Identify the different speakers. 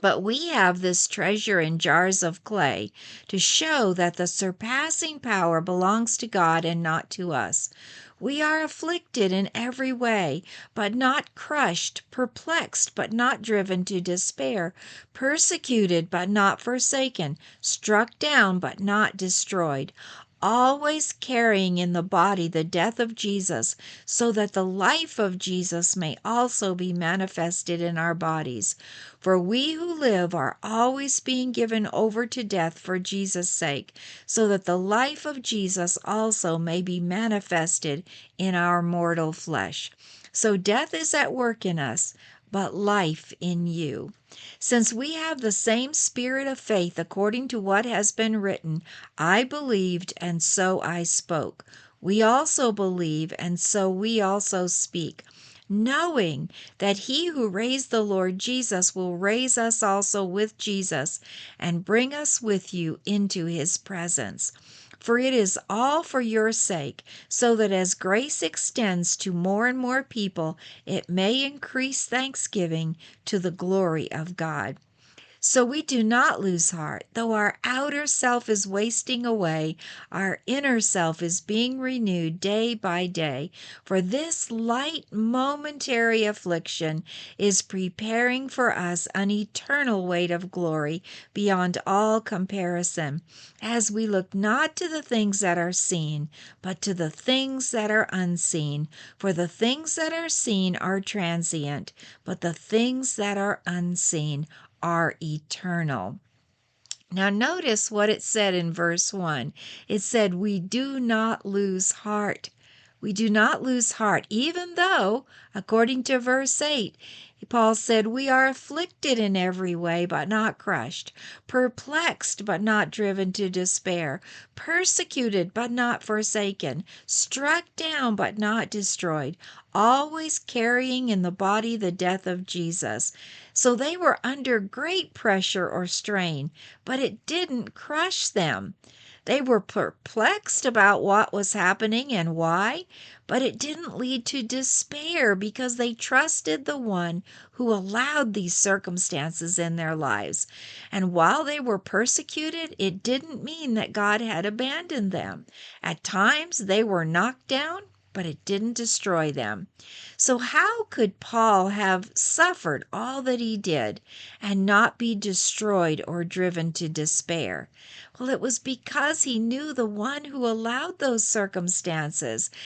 Speaker 1: But we have this treasure in jars of clay to show that the surpassing power belongs to God and not to us. We are afflicted in every way, but not crushed, perplexed, but not driven to despair, persecuted, but not forsaken, struck down, but not destroyed, always carrying in the body the death of Jesus, so that the life of Jesus may also be manifested in our bodies. For we who live are always being given over to death for Jesus' sake, so that the life of Jesus also may be manifested in our mortal flesh. So death is at work in us, but life in you. Since we have the same spirit of faith, according to what has been written, I believed, and so I spoke. We also believe, and so we also speak, knowing that he who raised the Lord Jesus will raise us also with Jesus and bring us with you into his presence. For it is all for your sake, so that as grace extends to more and more people, it may increase thanksgiving to the glory of God. So we do not lose heart. Though our outer self is wasting away, our inner self is being renewed day by day. For this light momentary affliction is preparing for us an eternal weight of glory beyond all comparison, as we look not to the things that are seen, but to the things that are unseen. For the things that are seen are transient, but the things that are unseen are eternal. Now, notice what it said in verse 1. It said, we do not lose heart. We do not lose heart, even though, according to verse 8, Paul said, we are afflicted in every way, but not crushed, perplexed, but not driven to despair, persecuted, but not forsaken, struck down, but not destroyed, always carrying in the body the death of Jesus. So they were under great pressure or strain, but it didn't crush them. They were perplexed about what was happening and why, but it didn't lead to despair because they trusted the one who allowed these circumstances in their lives. And while they were persecuted, it didn't mean that God had abandoned them. At times they were knocked down, but it didn't destroy them. So how could Paul have suffered all that he did and not be destroyed or driven to despair? Well, it was because he knew the one who allowed those circumstances,